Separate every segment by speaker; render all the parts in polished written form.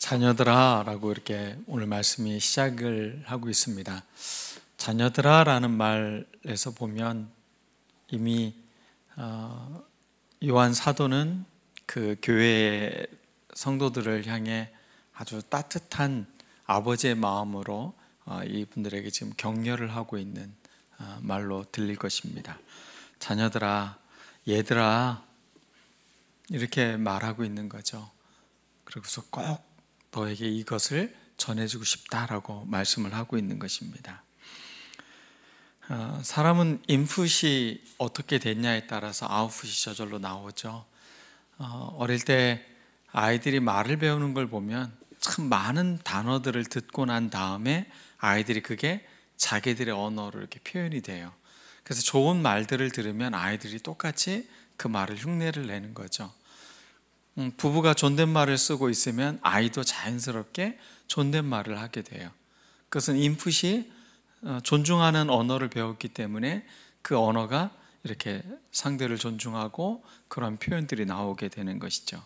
Speaker 1: 자녀들아 라고 이렇게 오늘 말씀이 시작을 하고 있습니다. 자녀들아 라는 말에서 보면 이미 요한 사도는 그 교회의 성도들을 향해 아주 따뜻한 아버지의 마음으로 이분들에게 지금 격려를 하고 있는 말로 들릴 것입니다. 자녀들아, 얘들아 이렇게 말하고 있는 거죠. 그래서 꼭 너에게 이것을 전해주고 싶다라고 말씀을 하고 있는 것입니다. 사람은 인풋이 어떻게 됐냐에 따라서 아웃풋이 저절로 나오죠. 어릴 때 아이들이 말을 배우는 걸 보면 참 많은 단어들을 듣고 난 다음에 아이들이 그게 자기들의 언어로 이렇게 표현이 돼요. 그래서 좋은 말들을 들으면 아이들이 똑같이 그 말을 흉내를 내는 거죠. 부부가 존댓말을 쓰고 있으면 아이도 자연스럽게 존댓말을 하게 돼요. 그것은 인풋이 존중하는 언어를 배웠기 때문에 그 언어가 이렇게 상대를 존중하고 그런 표현들이 나오게 되는 것이죠.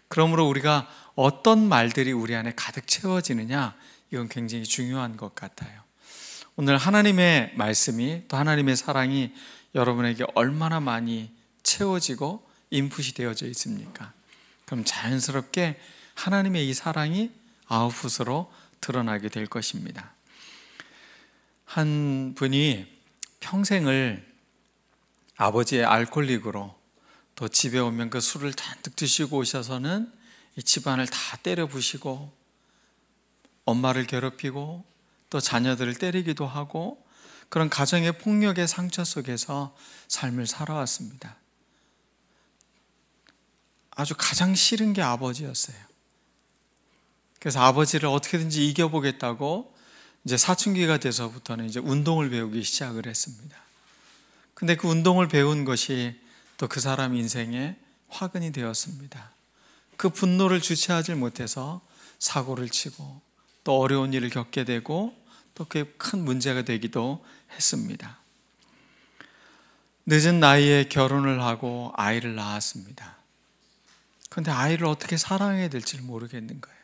Speaker 1: 그러므로 우리가 어떤 말들이 우리 안에 가득 채워지느냐, 이건 굉장히 중요한 것 같아요. 오늘 하나님의 말씀이 또 하나님의 사랑이 여러분에게 얼마나 많이 채워지고 인풋이 되어져 있습니까? 그럼 자연스럽게 하나님의 이 사랑이 아웃풋으로 드러나게 될 것입니다. 한 분이 평생을 아버지의 알코올릭으로 또 집에 오면 그 술을 잔뜩 드시고 오셔서는 이 집안을 다 때려 부시고 엄마를 괴롭히고 또 자녀들을 때리기도 하고 그런 가정의 폭력의 상처 속에서 삶을 살아왔습니다. 아주 가장 싫은 게 아버지였어요. 그래서 아버지를 어떻게든지 이겨보겠다고 이제 사춘기가 돼서부터는 이제 운동을 배우기 시작을 했습니다. 근데 그 운동을 배운 것이 또 그 사람 인생의 화근이 되었습니다. 그 분노를 주체하지 못해서 사고를 치고 또 어려운 일을 겪게 되고 또 그게 큰 문제가 되기도 했습니다. 늦은 나이에 결혼을 하고 아이를 낳았습니다. 그런데 아이를 어떻게 사랑해야 될지 모르겠는 거예요.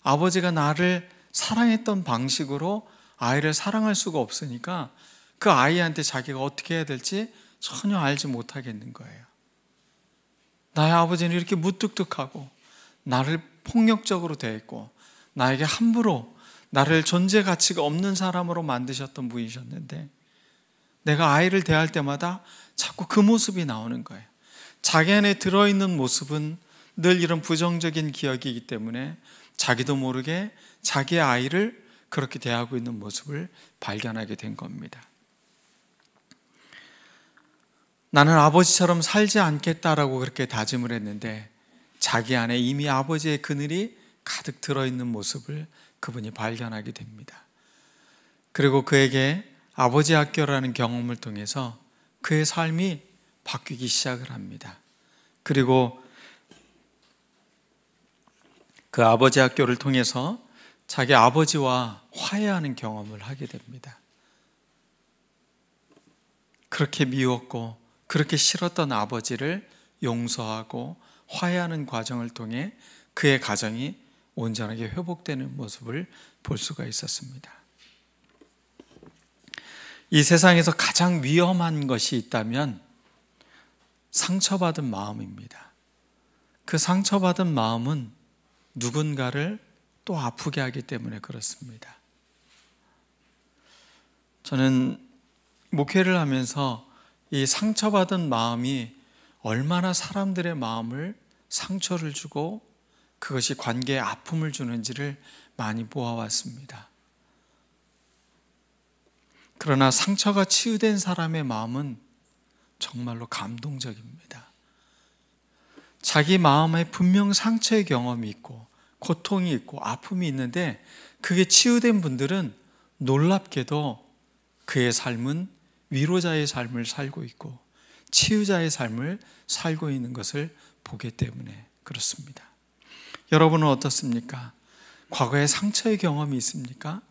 Speaker 1: 아버지가 나를 사랑했던 방식으로 아이를 사랑할 수가 없으니까 그 아이한테 자기가 어떻게 해야 될지 전혀 알지 못하겠는 거예요. 나의 아버지는 이렇게 무뚝뚝하고 나를 폭력적으로 대했고 나에게 함부로 나를 존재 가치가 없는 사람으로 만드셨던 분이셨는데 내가 아이를 대할 때마다 자꾸 그 모습이 나오는 거예요. 자기 안에 들어있는 모습은 늘 이런 부정적인 기억이기 때문에 자기도 모르게 자기의 아이를 그렇게 대하고 있는 모습을 발견하게 된 겁니다. 나는 아버지처럼 살지 않겠다라고 그렇게 다짐을 했는데 자기 안에 이미 아버지의 그늘이 가득 들어있는 모습을 그분이 발견하게 됩니다. 그리고 그에게 아버지 학교라는 경험을 통해서 그의 삶이 바뀌기 시작을 합니다. 그리고 그 아버지 학교를 통해서 자기 아버지와 화해하는 경험을 하게 됩니다. 그렇게 미웠고 그렇게 싫었던 아버지를 용서하고 화해하는 과정을 통해 그의 가정이 온전하게 회복되는 모습을 볼 수가 있었습니다. 이 세상에서 가장 위험한 것이 있다면 상처받은 마음입니다. 그 상처받은 마음은 누군가를 또 아프게 하기 때문에 그렇습니다. 저는 목회를 하면서 이 상처받은 마음이 얼마나 사람들의 마음을 상처를 주고 그것이 관계에 아픔을 주는지를 많이 보아왔습니다. 그러나 상처가 치유된 사람의 마음은 정말로 감동적입니다. 자기 마음에 분명 상처의 경험이 있고 고통이 있고 아픔이 있는데 그게 치유된 분들은 놀랍게도 그의 삶은 위로자의 삶을 살고 있고 치유자의 삶을 살고 있는 것을 보기 때문에 그렇습니다. 여러분은 어떻습니까? 과거에 상처의 경험이 있습니까?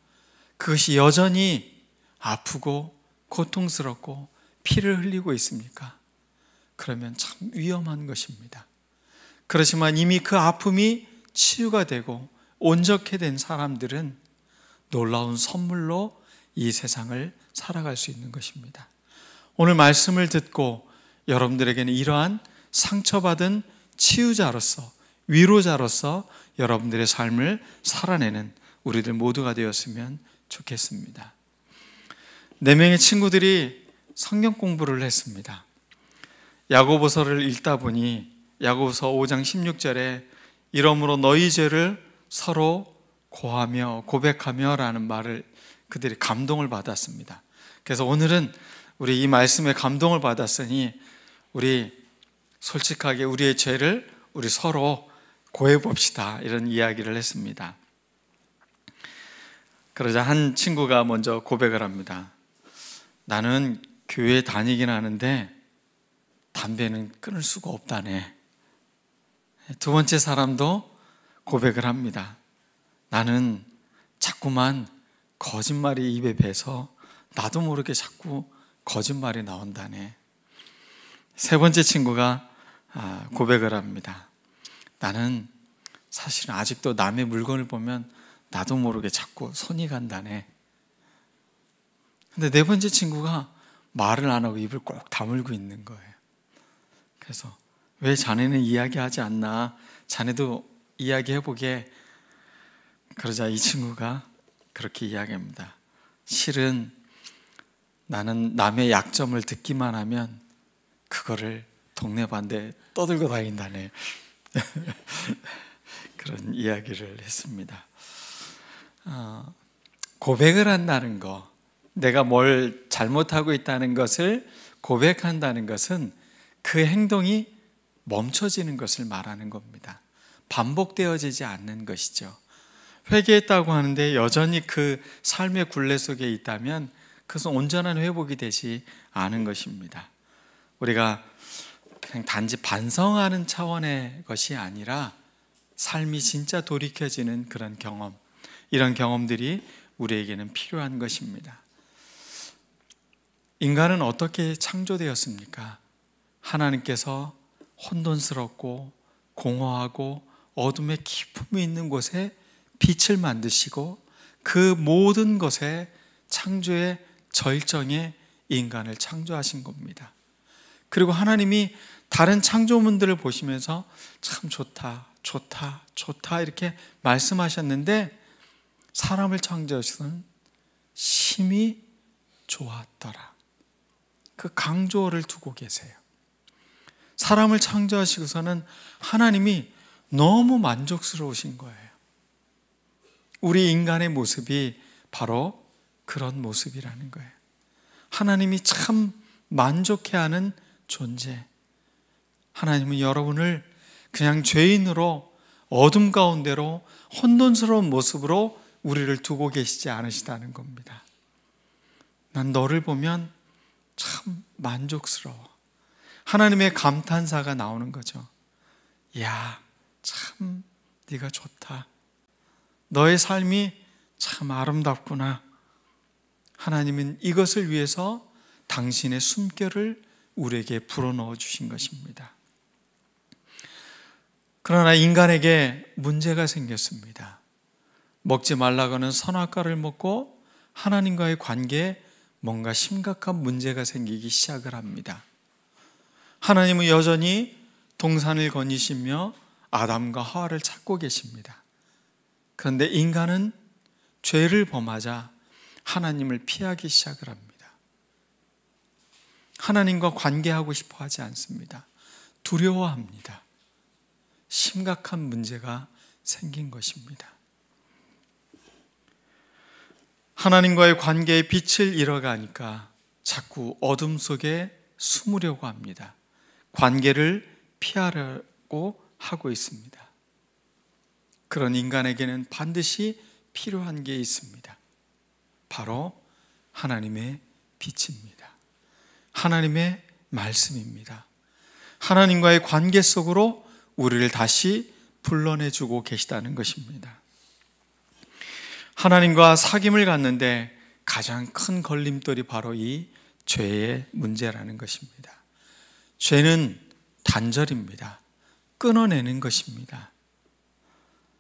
Speaker 1: 그것이 여전히 아프고 고통스럽고 피를 흘리고 있습니까? 그러면 참 위험한 것입니다. 그렇지만 이미 그 아픔이 치유가 되고 온전케 된 사람들은 놀라운 선물로 이 세상을 살아갈 수 있는 것입니다. 오늘 말씀을 듣고 여러분들에게는 이러한 상처받은 치유자로서, 위로자로서 여러분들의 삶을 살아내는 우리들 모두가 되었으면 좋겠습니다. 4명의 친구들이 성경 공부를 했습니다. 야고보서를 읽다 보니 야고보서 5장 16절에 이러므로 너희 죄를 서로 고하며 고백하며 라는 말을 그들이 감동을 받았습니다. 그래서 오늘은 우리 이 말씀에 감동을 받았으니 우리 솔직하게 우리의 죄를 우리 서로 고해 봅시다, 이런 이야기를 했습니다. 그러자 한 친구가 먼저 고백을 합니다. 나는 교회에 다니긴 하는데 담배는 끊을 수가 없다네. 두 번째 사람도 고백을 합니다. 나는 자꾸만 거짓말이 입에 배서 나도 모르게 자꾸 거짓말이 나온다네. 세 번째 친구가 고백을 합니다. 나는 사실은 아직도 남의 물건을 보면 나도 모르게 자꾸 손이 간다네. 근데 네 번째 친구가 말을 안 하고 입을 꼭 다물고 있는 거예요. 그래서 왜 자네는 이야기하지 않나? 자네도 이야기해보게. 그러자 이 친구가 그렇게 이야기합니다. 실은 나는 남의 약점을 듣기만 하면 그거를 동네반대에 떠들고 다닌다네. 그런 이야기를 했습니다. 고백을 한다는 거, 내가 뭘 잘못하고 있다는 것을 고백한다는 것은 그 행동이 멈춰지는 것을 말하는 겁니다. 반복되어지지 않는 것이죠. 회개했다고 하는데 여전히 그 삶의 굴레 속에 있다면 그것은 온전한 회복이 되지 않은 것입니다. 우리가 그냥 단지 반성하는 차원의 것이 아니라 삶이 진짜 돌이켜지는 그런 경험, 이런 경험들이 우리에게는 필요한 것입니다. 인간은 어떻게 창조되었습니까? 하나님께서 혼돈스럽고 공허하고 어둠의 깊음이 있는 곳에 빛을 만드시고 그 모든 것에 창조의 절정에 인간을 창조하신 겁니다. 그리고 하나님이 다른 창조물들을 보시면서 참 좋다, 좋다, 좋다 이렇게 말씀하셨는데 사람을 창조하시는 심히 좋았더라. 그 강조를 두고 계세요. 사람을 창조하시고서는 하나님이 너무 만족스러우신 거예요. 우리 인간의 모습이 바로 그런 모습이라는 거예요. 하나님이 참 만족해하는 존재. 하나님은 여러분을 그냥 죄인으로 어둠 가운데로 혼돈스러운 모습으로 우리를 두고 계시지 않으시다는 겁니다. 난 너를 보면 참 만족스러워. 하나님의 감탄사가 나오는 거죠. 야, 참 네가 좋다. 너의 삶이 참 아름답구나. 하나님은 이것을 위해서 당신의 숨결을 우리에게 불어넣어 주신 것입니다. 그러나 인간에게 문제가 생겼습니다. 먹지 말라고는 선악과를 먹고 하나님과의 관계에 뭔가 심각한 문제가 생기기 시작을 합니다. 하나님은 여전히 동산을 거니시며 아담과 하와를 찾고 계십니다. 그런데 인간은 죄를 범하자 하나님을 피하기 시작을 합니다. 하나님과 관계하고 싶어 하지 않습니다. 두려워합니다. 심각한 문제가 생긴 것입니다. 하나님과의 관계의 빛을 잃어가니까 자꾸 어둠 속에 숨으려고 합니다. 관계를 피하려고 하고 있습니다. 그런 인간에게는 반드시 필요한 게 있습니다. 바로 하나님의 빛입니다. 하나님의 말씀입니다. 하나님과의 관계 속으로 우리를 다시 불러내주고 계시다는 것입니다. 하나님과 사귐을 갖는데 가장 큰 걸림돌이 바로 이 죄의 문제라는 것입니다. 죄는 단절입니다. 끊어내는 것입니다.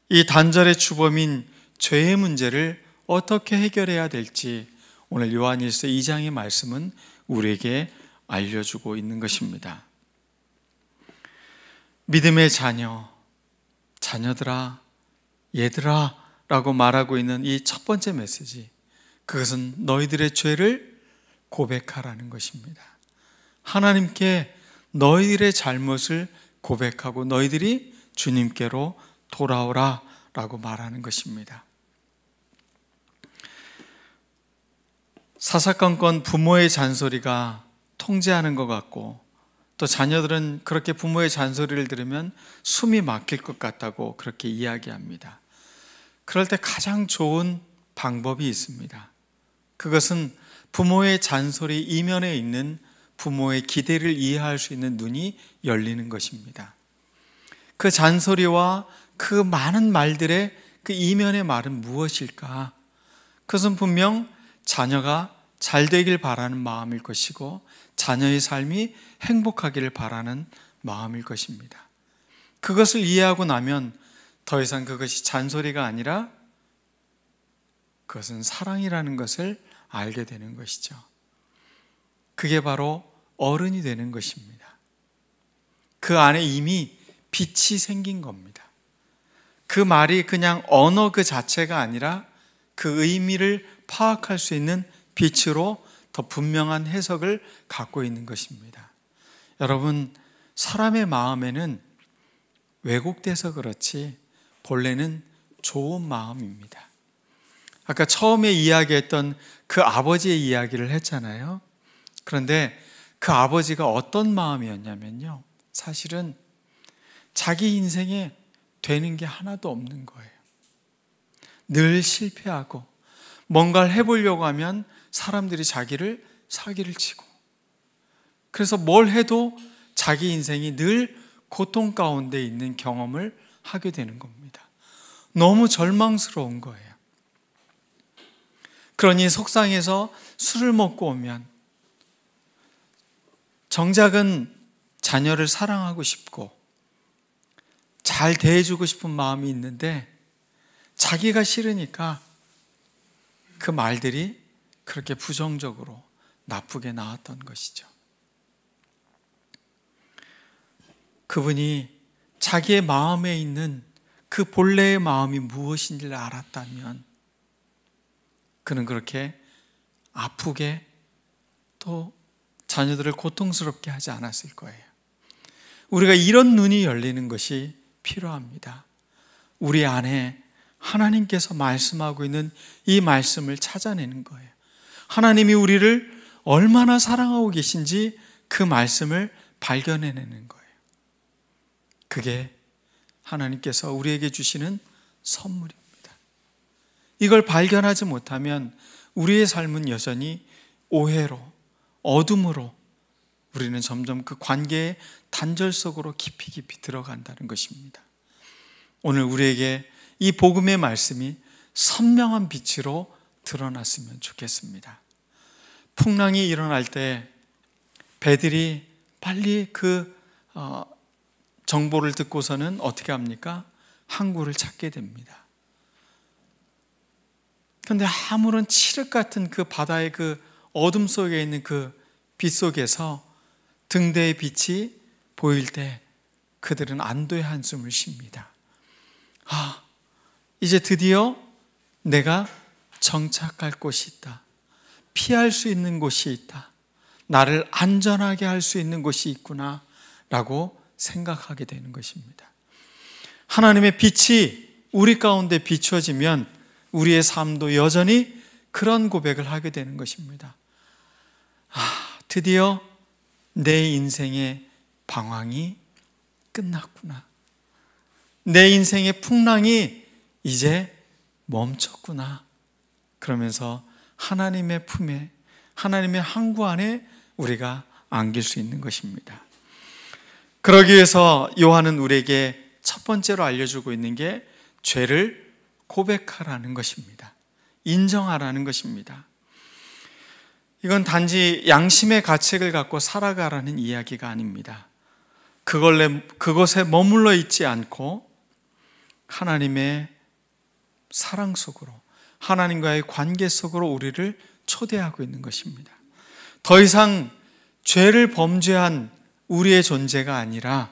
Speaker 1: 이 단절의 주범인 죄의 문제를 어떻게 해결해야 될지 오늘 요한일서 2장의 말씀은 우리에게 알려주고 있는 것입니다. 믿음의 자녀들아, 얘들아 라고 말하고 있는 이 첫 번째 메시지, 그것은 너희들의 죄를 고백하라는 것입니다. 하나님께 너희들의 잘못을 고백하고 너희들이 주님께로 돌아오라 라고 말하는 것입니다. 사사건건 부모의 잔소리가 통제하는 것 같고, 또 자녀들은 그렇게 부모의 잔소리를 들으면 숨이 막힐 것 같다고 그렇게 이야기합니다. 그럴 때 가장 좋은 방법이 있습니다. 그것은 부모의 잔소리 이면에 있는 부모의 기대를 이해할 수 있는 눈이 열리는 것입니다. 그 잔소리와 그 많은 말들의 그 이면의 말은 무엇일까? 그것은 분명 자녀가 잘 되길 바라는 마음일 것이고 자녀의 삶이 행복하기를 바라는 마음일 것입니다. 그것을 이해하고 나면 더 이상 그것이 잔소리가 아니라 그것은 사랑이라는 것을 알게 되는 것이죠. 그게 바로 어른이 되는 것입니다. 그 안에 이미 빛이 생긴 겁니다. 그 말이 그냥 언어 그 자체가 아니라 그 의미를 파악할 수 있는 빛으로 더 분명한 해석을 갖고 있는 것입니다. 여러분, 사람의 마음에는 왜곡돼서 그렇지 본래는 좋은 마음입니다. 아까 처음에 이야기했던 그 아버지의 이야기를 했잖아요. 그런데 그 아버지가 어떤 마음이었냐면요, 사실은 자기 인생에 되는 게 하나도 없는 거예요. 늘 실패하고 뭔가를 해보려고 하면 사람들이 자기를 사기를 치고, 그래서 뭘 해도 자기 인생이 늘 고통 가운데 있는 경험을 하게 되는 겁니다. 너무 절망스러운 거예요. 그러니 속상해서 술을 먹고 오면 정작은 자녀를 사랑하고 싶고 잘 대해주고 싶은 마음이 있는데 자기가 싫으니까 그 말들이 그렇게 부정적으로 나쁘게 나왔던 것이죠. 그분이 자기의 마음에 있는 그 본래의 마음이 무엇인지를 알았다면 그는 그렇게 아프게 또 자녀들을 고통스럽게 하지 않았을 거예요. 우리가 이런 눈이 열리는 것이 필요합니다. 우리 안에 하나님께서 말씀하고 있는 이 말씀을 찾아내는 거예요. 하나님이 우리를 얼마나 사랑하고 계신지 그 말씀을 발견해내는 거예요. 그게 하나님께서 우리에게 주시는 선물입니다. 이걸 발견하지 못하면 우리의 삶은 여전히 오해로, 어둠으로 우리는 점점 그 관계의 단절 속으로 깊이 들어간다는 것입니다. 오늘 우리에게 이 복음의 말씀이 선명한 빛으로 드러났으면 좋겠습니다. 풍랑이 일어날 때 배들이 빨리 그 정보를 듣고서는 어떻게 합니까? 항구를 찾게 됩니다. 그런데 아무런 칠흑 같은 그 바다의 그 어둠 속에 있는 그 빛 속에서 등대의 빛이 보일 때 그들은 안도의 한숨을 쉽니다. 아, 이제 드디어 내가 정착할 곳이 있다. 피할 수 있는 곳이 있다. 나를 안전하게 할 수 있는 곳이 있구나 라고 생각하게 되는 것입니다. 하나님의 빛이 우리 가운데 비춰지면 우리의 삶도 여전히 그런 고백을 하게 되는 것입니다. 드디어 내 인생의 방황이 끝났구나. 내 인생의 풍랑이 이제 멈췄구나. 그러면서 하나님의 품에, 하나님의 항구 안에 우리가 안길 수 있는 것입니다. 그러기 위해서 요한은 우리에게 첫 번째로 알려주고 있는 게 죄를 고백하라는 것입니다. 인정하라는 것입니다. 이건 단지 양심의 가책을 갖고 살아가라는 이야기가 아닙니다. 그것에 머물러 있지 않고 하나님의 사랑 속으로, 하나님과의 관계 속으로 우리를 초대하고 있는 것입니다. 더 이상 죄를 범죄한 우리의 존재가 아니라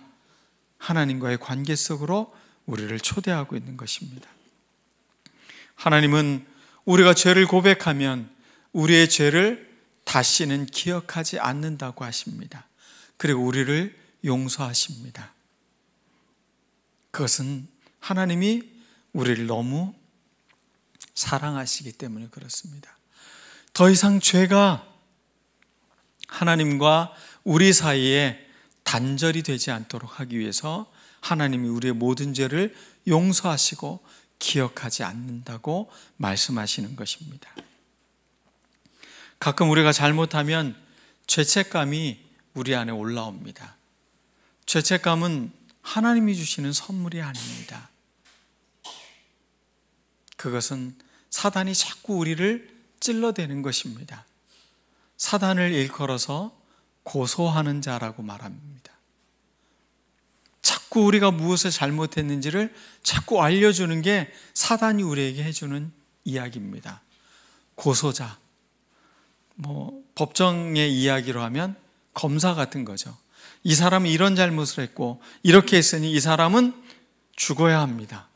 Speaker 1: 하나님과의 관계 속으로 우리를 초대하고 있는 것입니다. 하나님은 우리가 죄를 고백하면 우리의 죄를 다시는 기억하지 않는다고 하십니다. 그리고 우리를 용서하십니다. 그것은 하나님이 우리를 너무 사랑하시기 때문에 그렇습니다. 더 이상 죄가 하나님과 우리 사이에 단절이 되지 않도록 하기 위해서 하나님이 우리의 모든 죄를 용서하시고 기억하지 않는다고 말씀하시는 것입니다. 가끔 우리가 잘못하면 죄책감이 우리 안에 올라옵니다. 죄책감은 하나님이 주시는 선물이 아닙니다. 그것은 사단이 자꾸 우리를 찔러대는 것입니다. 사단을 일컬어서 고소하는 자라고 말합니다. 자꾸 우리가 무엇을 잘못했는지를 자꾸 알려주는 게 사단이 우리에게 해주는 이야기입니다. 고소자, 법정의 이야기로 하면 검사 같은 거죠. 이 사람은 이런 잘못을 했고 이렇게 했으니 이 사람은 죽어야 합니다.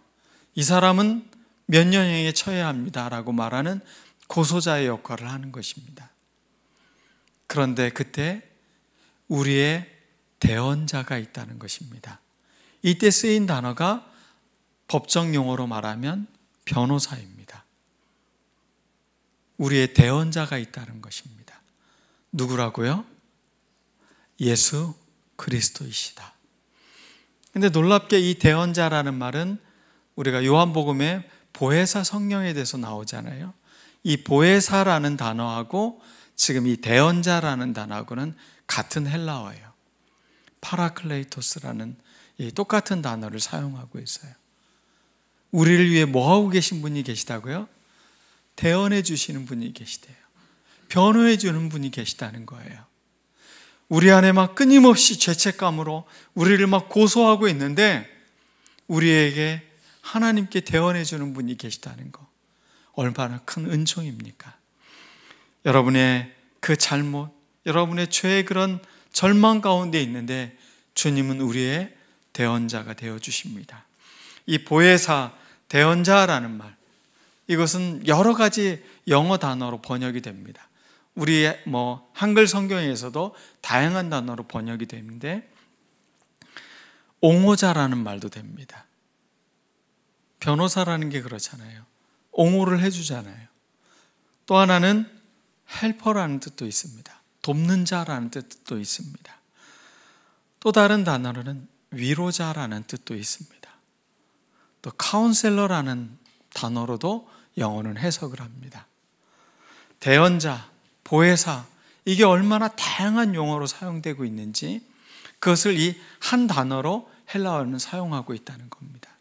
Speaker 1: 이 사람은 몇 년형에 처해야 합니다 라고 말하는 고소자의 역할을 하는 것입니다. 그런데 그때 우리의 대언자가 있다는 것입니다. 이때 쓰인 단어가 법정 용어로 말하면 변호사입니다. 우리의 대언자가 있다는 것입니다. 누구라고요? 예수 그리스도이시다. 근데 놀랍게 이 대언자라는 말은 우리가 요한복음에 보혜사 성령에 대해서 나오잖아요. 이 보혜사라는 단어하고 지금 이 대언자라는 단어하고는 같은 헬라어예요. 파라클레이토스라는 이 똑같은 단어를 사용하고 있어요. 우리를 위해 뭐하고 계신 분이 계시다고요? 대언해 주시는 분이 계시대요. 변호해 주는 분이 계시다는 거예요. 우리 안에 막 끊임없이 죄책감으로 우리를 막 고소하고 있는데 우리에게 하나님께 대언해 주는 분이 계시다는 거, 얼마나 큰 은총입니까? 여러분의 그 잘못, 여러분의 죄의 그런 절망 가운데 있는데 주님은 우리의 대언자가 되어 주십니다. 이 보혜사, 대언자라는 말, 이것은 여러 가지 영어 단어로 번역이 됩니다. 우리의 한글 성경에서도 다양한 단어로 번역이 되는데 옹호자라는 말도 됩니다. 변호사라는 게 그렇잖아요. 옹호를 해주잖아요. 또 하나는 헬퍼라는 뜻도 있습니다. 돕는 자라는 뜻도 있습니다. 또 다른 단어로는 위로자라는 뜻도 있습니다. 또 카운셀러라는 단어로도 영어는 해석을 합니다. 대언자, 보혜사, 이게 얼마나 다양한 용어로 사용되고 있는지 그것을 이 한 단어로 헬라어는 사용하고 있다는 겁니다.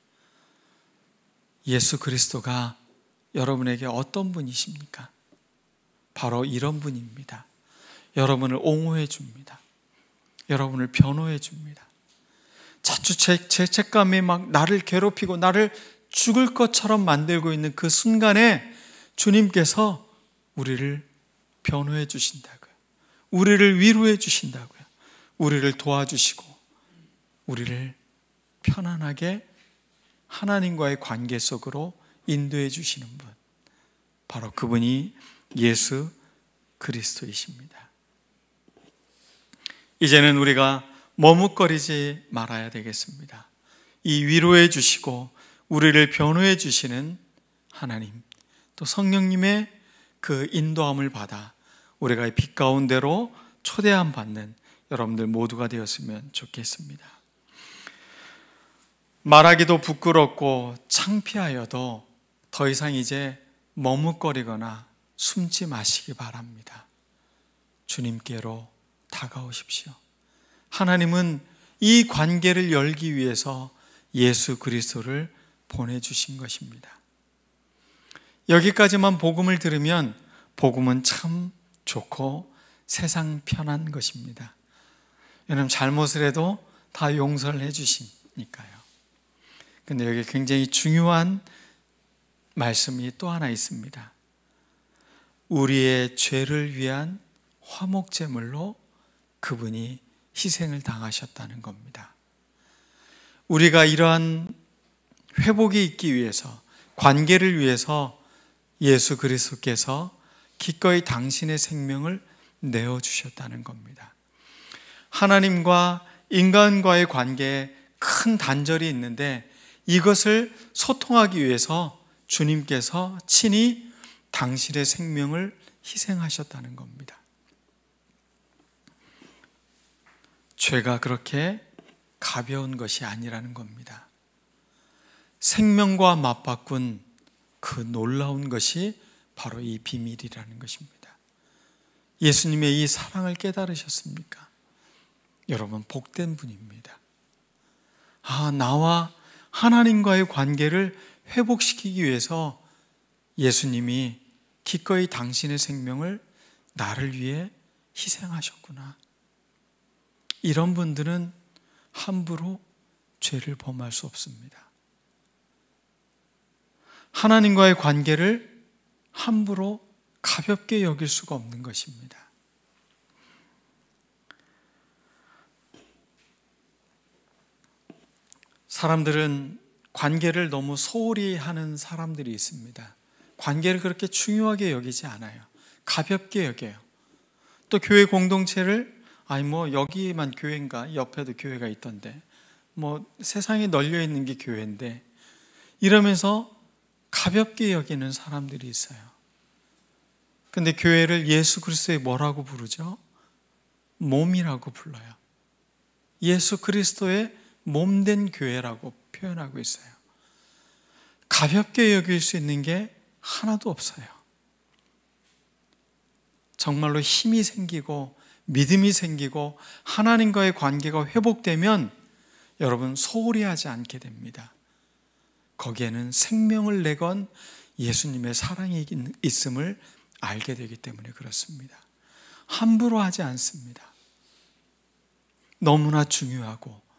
Speaker 1: 예수 그리스도가 여러분에게 어떤 분이십니까? 바로 이런 분입니다. 여러분을 옹호해 줍니다. 여러분을 변호해 줍니다. 자주 죄책감이 막 나를 괴롭히고 나를 죽을 것처럼 만들고 있는 그 순간에 주님께서 우리를 변호해 주신다고요. 우리를 위로해 주신다고요. 우리를 도와주시고 우리를 편안하게 하나님과의 관계 속으로 인도해 주시는 분, 바로 그분이 예수 그리스도이십니다. 이제는 우리가 머뭇거리지 말아야 되겠습니다. 이 위로해 주시고 우리를 변호해 주시는 하나님, 또 성령님의 그 인도함을 받아 우리가 이 빛 가운데로 초대함 받는 여러분들 모두가 되었으면 좋겠습니다. 말하기도 부끄럽고 창피하여도 더 이상 이제 머뭇거리거나 숨지 마시기 바랍니다. 주님께로 다가오십시오. 하나님은 이 관계를 열기 위해서 예수 그리스도를 보내주신 것입니다. 여기까지만 복음을 들으면 복음은 참 좋고 세상 편한 것입니다. 왜냐하면 잘못을 해도 다 용서를 해주시니까요. 근데 여기 굉장히 중요한 말씀이 또 하나 있습니다. 우리의 죄를 위한 화목제물로 그분이 희생을 당하셨다는 겁니다. 우리가 이러한 회복이 있기 위해서, 관계를 위해서 예수 그리스도께서 기꺼이 당신의 생명을 내어주셨다는 겁니다. 하나님과 인간과의 관계에 큰 단절이 있는데 이것을 소통하기 위해서 주님께서 친히 당신의 생명을 희생하셨다는 겁니다. 죄가 그렇게 가벼운 것이 아니라는 겁니다. 생명과 맞바꾼 그 놀라운 것이 바로 이 비밀이라는 것입니다. 예수님의 이 사랑을 깨달으셨습니까? 여러분, 복된 분입니다. 나와 하나님과의 관계를 회복시키기 위해서 예수님이 기꺼이 당신의 생명을 나를 위해 희생하셨구나. 이런 분들은 함부로 죄를 범할 수 없습니다. 하나님과의 관계를 함부로 가볍게 여길 수가 없는 것입니다. 사람들은 관계를 너무 소홀히 하는 사람들이 있습니다. 관계를 그렇게 중요하게 여기지 않아요. 가볍게 여겨요. 또 교회 공동체를 여기만 교회인가? 옆에도 교회가 있던데. 세상에 널려 있는 게 교회인데. 이러면서 가볍게 여기는 사람들이 있어요. 근데 교회를 예수 그리스도의 뭐라고 부르죠? 몸이라고 불러요. 예수 그리스도의 몸된 교회라고 표현하고 있어요. 가볍게 여길 수 있는 게 하나도 없어요. 정말로 힘이 생기고 믿음이 생기고 하나님과의 관계가 회복되면 여러분 소홀히 하지 않게 됩니다. 거기에는 생명을 내건 예수님의 사랑이 있음을 알게 되기 때문에 그렇습니다. 함부로 하지 않습니다. 너무나 중요하고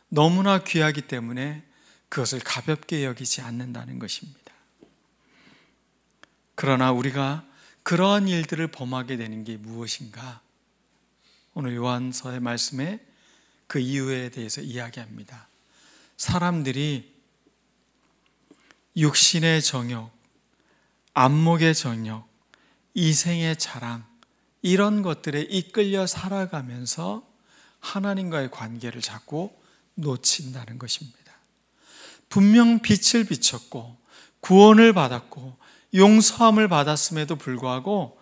Speaker 1: 너무나 귀하기 때문에 그것을 가볍게 여기지 않는다는 것입니다. 그러나 우리가 그러한 일들을 범하게 되는 게 무엇인가? 오늘 요한서의 말씀에 그 이유에 대해서 이야기합니다. 사람들이 육신의 정욕, 안목의 정욕, 이생의 자랑, 이런 것들에 이끌려 살아가면서 하나님과의 관계를 자꾸 놓친다는 것입니다. 분명 빛을 비췄고 구원을 받았고 용서함을 받았음에도 불구하고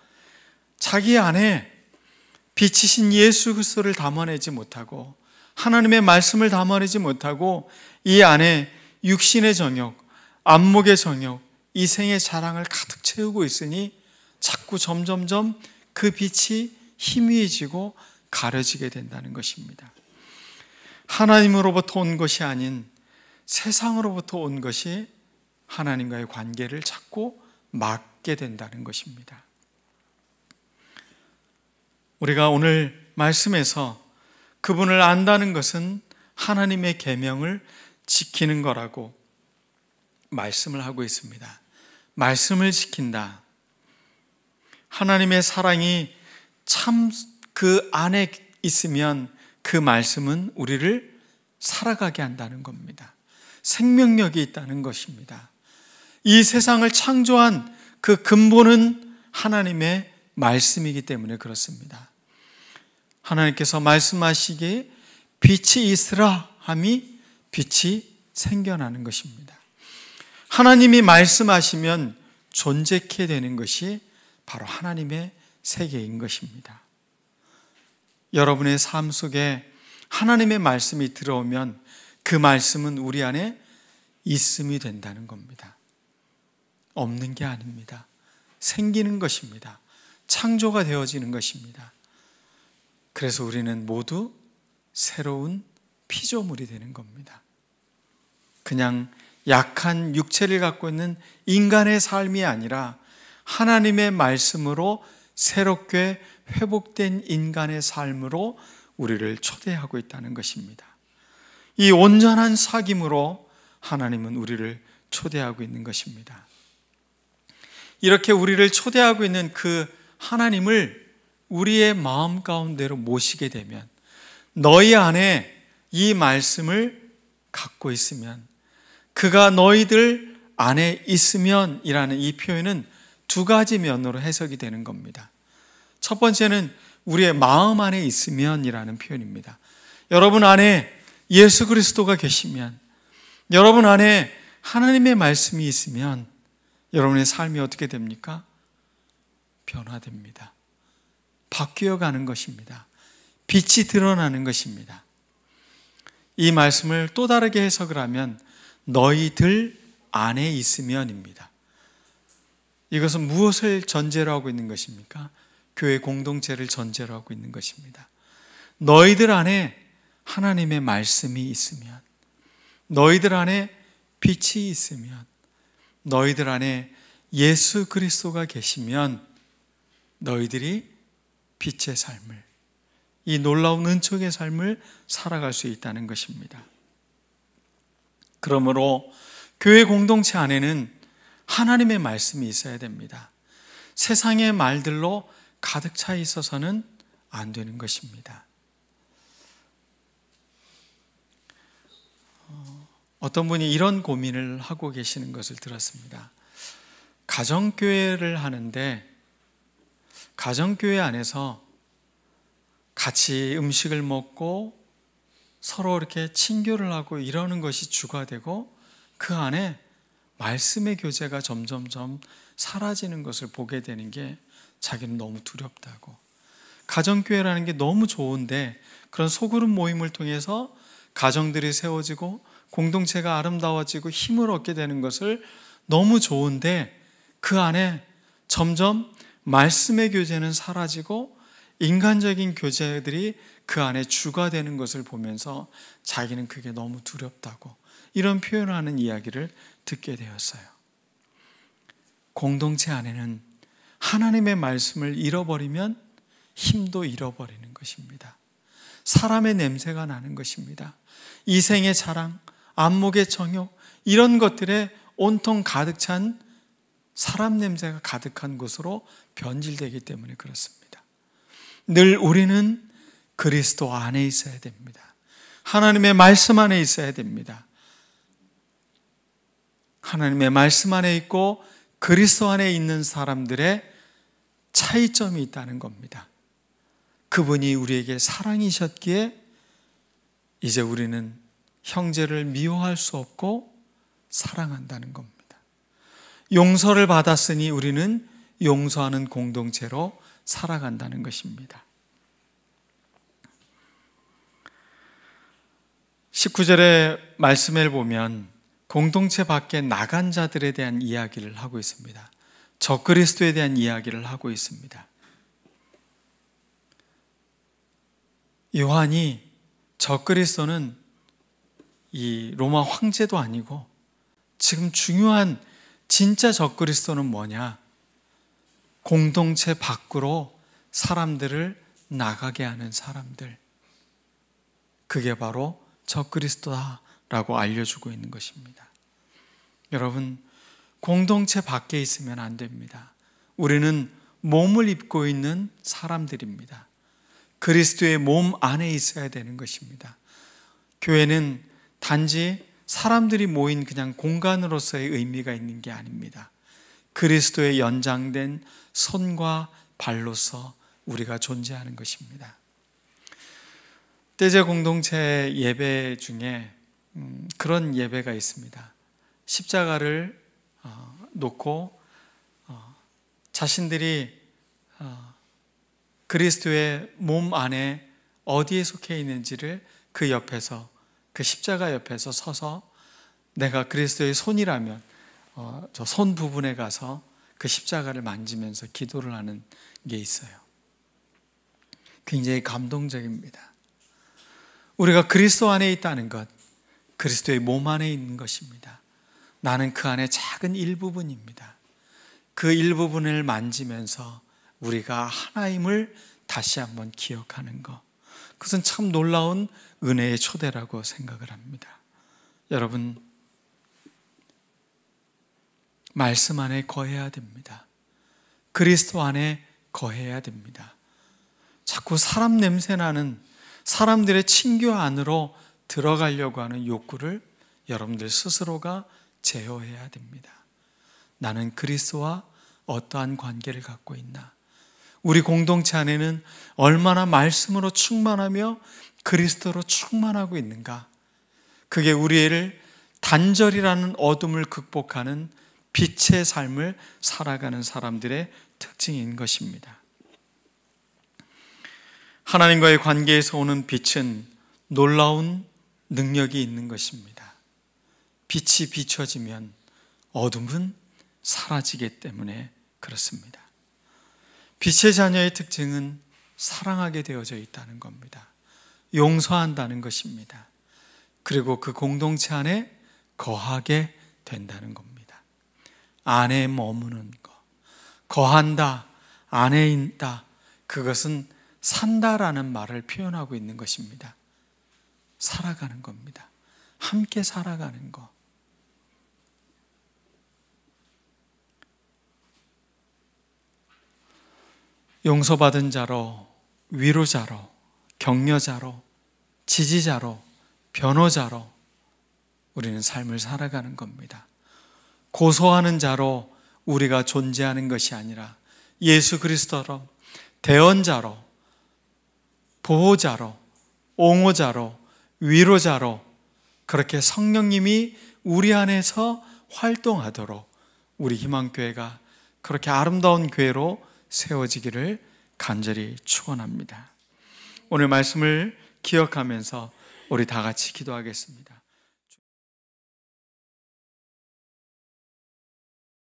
Speaker 1: 자기 안에 빛이신 예수 그리스도를 담아내지 못하고 하나님의 말씀을 담아내지 못하고 이 안에 육신의 정욕, 안목의 정욕, 이생의 자랑을 가득 채우고 있으니 자꾸 점점점 그 빛이 희미해지고 가려지게 된다는 것입니다. 하나님으로부터 온 것이 아닌 세상으로부터 온 것이 하나님과의 관계를 자꾸 막게 된다는 것입니다. 우리가 오늘 말씀에서 그분을 안다는 것은 하나님의 계명을 지키는 거라고 말씀을 하고 있습니다. 말씀을 지킨다. 하나님의 사랑이 참 그 안에 있으면 그 말씀은 우리를 살아가게 한다는 겁니다. 생명력이 있다는 것입니다. 이 세상을 창조한 그 근본은 하나님의 말씀이기 때문에 그렇습니다. 하나님께서 말씀하시기에 빛이 있으라 함이 빛이 생겨나는 것입니다. 하나님이 말씀하시면 존재케 되는 것이 바로 하나님의 세계인 것입니다. 여러분의 삶 속에 하나님의 말씀이 들어오면 그 말씀은 우리 안에 있음이 된다는 겁니다. 없는 게 아닙니다. 생기는 것입니다. 창조가 되어지는 것입니다. 그래서 우리는 모두 새로운 피조물이 되는 겁니다. 그냥 약한 육체를 갖고 있는 인간의 삶이 아니라 하나님의 말씀으로 새롭게 회복된 인간의 삶으로 우리를 초대하고 있다는 것입니다. 이 온전한 사귐으로 하나님은 우리를 초대하고 있는 것입니다. 이렇게 우리를 초대하고 있는 그 하나님을 우리의 마음 가운데로 모시게 되면, 너희 안에 이 말씀을 갖고 있으면, 그가 너희들 안에 있으면 이라는 이 표현은 두 가지 면으로 해석이 되는 겁니다. 첫 번째는 우리의 마음 안에 있으면 이라는 표현입니다. 여러분 안에 예수 그리스도가 계시면, 여러분 안에 하나님의 말씀이 있으면 여러분의 삶이 어떻게 됩니까? 변화됩니다. 바뀌어 가는 것입니다. 빛이 드러나는 것입니다. 이 말씀을 또 다르게 해석을 하면 너희들 안에 있으면입니다. 이것은 무엇을 전제로 하고 있는 것입니까? 교회 공동체를 전제로 하고 있는 것입니다. 너희들 안에 하나님의 말씀이 있으면, 너희들 안에 빛이 있으면, 너희들 안에 예수 그리스도가 계시면 너희들이 빛의 삶을, 이 놀라운 은총의 삶을 살아갈 수 있다는 것입니다. 그러므로 교회 공동체 안에는 하나님의 말씀이 있어야 됩니다. 세상의 말들로 가득 차 있어서는 안 되는 것입니다. 어떤 분이 이런 고민을 하고 계시는 것을 들었습니다. 가정교회를 하는데 가정교회 안에서 같이 음식을 먹고 서로 이렇게 친교를 하고 이러는 것이 주가 되고, 그 안에 말씀의 교제가 점점점 사라지는 것을 보게 되는 게 자기는 너무 두렵다고. 가정교회라는 게 너무 좋은데 그런 소그룹 모임을 통해서 가정들이 세워지고 공동체가 아름다워지고 힘을 얻게 되는 것을 너무 좋은데, 그 안에 점점 말씀의 교제는 사라지고 인간적인 교제들이 그 안에 주가 되는 것을 보면서 자기는 그게 너무 두렵다고 이런 표현을 하는 이야기를 듣게 되었어요. 공동체 안에는 하나님의 말씀을 잃어버리면 힘도 잃어버리는 것입니다. 사람의 냄새가 나는 것입니다. 이생의 자랑, 안목의 정욕, 이런 것들에 온통 가득 찬 사람 냄새가 가득한 곳으로 변질되기 때문에 그렇습니다. 늘 우리는 그리스도 안에 있어야 됩니다. 하나님의 말씀 안에 있어야 됩니다. 하나님의 말씀 안에 있고 그리스도 안에 있는 사람들의 차이점이 있다는 겁니다. 그분이 우리에게 사랑이셨기에 이제 우리는 형제를 미워할 수 없고 사랑한다는 겁니다. 용서를 받았으니 우리는 용서하는 공동체로 살아간다는 것입니다. 19절의 말씀을 보면 공동체 밖에 나간 자들에 대한 이야기를 하고 있습니다. 적그리스도에 대한 이야기를 하고 있습니다. 요한이 적그리스도는 이 로마 황제도 아니고 지금 중요한 진짜 적그리스도는 뭐냐? 공동체 밖으로 사람들을 나가게 하는 사람들. 그게 바로 적그리스도다라고 알려주고 있는 것입니다. 여러분, 공동체 밖에 있으면 안 됩니다. 우리는 몸을 입고 있는 사람들입니다. 그리스도의 몸 안에 있어야 되는 것입니다. 교회는 단지 사람들이 모인 그냥 공간으로서의 의미가 있는 게 아닙니다. 그리스도의 연장된 손과 발로서 우리가 존재하는 것입니다. 떼제 공동체 예배 중에 그런 예배가 있습니다. 십자가를 놓고 자신들이 그리스도의 몸 안에 어디에 속해 있는지를 그 옆에서, 그 십자가 옆에서 서서 내가 그리스도의 손이라면 저 손 부분에 가서 그 십자가를 만지면서 기도를 하는 게 있어요. 굉장히 감동적입니다. 우리가 그리스도 안에 있다는 것, 그리스도의 몸 안에 있는 것입니다. 나는 그 안에 작은 일부분입니다. 그 일부분을 만지면서 우리가 하나임을 다시 한번 기억하는 것, 그것은 참 놀라운 은혜의 초대라고 생각을 합니다. 여러분, 말씀 안에 거해야 됩니다. 그리스도 안에 거해야 됩니다. 자꾸 사람 냄새 나는 사람들의 친교 안으로 들어가려고 하는 욕구를 여러분들 스스로가 제어해야 됩니다. 나는 그리스도와 어떠한 관계를 갖고 있나? 우리 공동체 안에는 얼마나 말씀으로 충만하며 그리스도로 충만하고 있는가? 그게 우리를 단절이라는 어둠을 극복하는 빛의 삶을 살아가는 사람들의 특징인 것입니다. 하나님과의 관계에서 오는 빛은 놀라운 능력이 있는 것입니다. 빛이 비춰지면 어둠은 사라지기 때문에 그렇습니다. 빛의 자녀의 특징은 사랑하게 되어져 있다는 겁니다. 용서한다는 것입니다. 그리고 그 공동체 안에 거하게 된다는 겁니다. 안에 머무는 것, 거한다, 안에 있다, 그것은 산다라는 말을 표현하고 있는 것입니다. 살아가는 겁니다. 함께 살아가는 것. 용서받은 자로, 위로자로, 격려자로, 지지자로, 변호자로 우리는 삶을 살아가는 겁니다. 고소하는 자로 우리가 존재하는 것이 아니라 예수 그리스도로 대언자로, 보호자로, 옹호자로, 위로자로 그렇게 성령님이 우리 안에서 활동하도록 우리 희망교회가 그렇게 아름다운 교회로 세워지기를 간절히 축원합니다. 오늘 말씀을 기억하면서 우리 다 같이 기도하겠습니다.